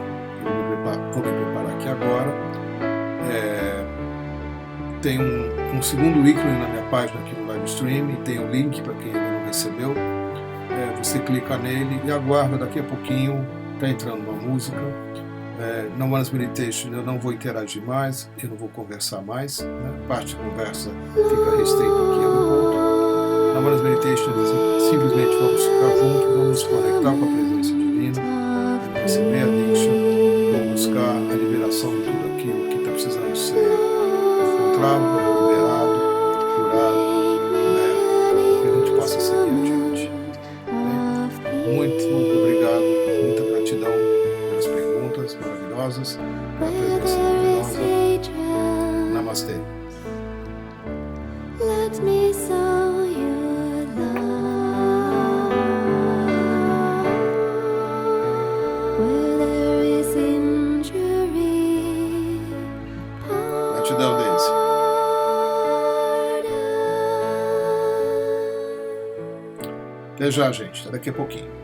Eu vou me preparar aqui agora. Tem um segundo ícone na minha página aqui no live stream, e tem um link para quem ainda não recebeu. Você clica nele e aguarda, daqui a pouquinho está entrando uma música. Na One's Meditation eu não vou interagir mais, eu não vou conversar mais, né? Parte de conversa fica restrita aqui ao encontro. Na One's Meditation simplesmente vamos ficar juntos, vamos nos conectar com a presença divina, vamos receber a Diksha, vamos buscar a liberação de tudo aquilo que está precisando ser encontrado, liberado, curado, liberto, que a gente possa seguir adiante. Muito obrigado, muita gratidão pelas perguntas maravilhosas, pela presença luminosa. Namastê. Let me sow your love where there is injury. Gratidão, Daisy. Até já, gente. Até daqui a pouquinho.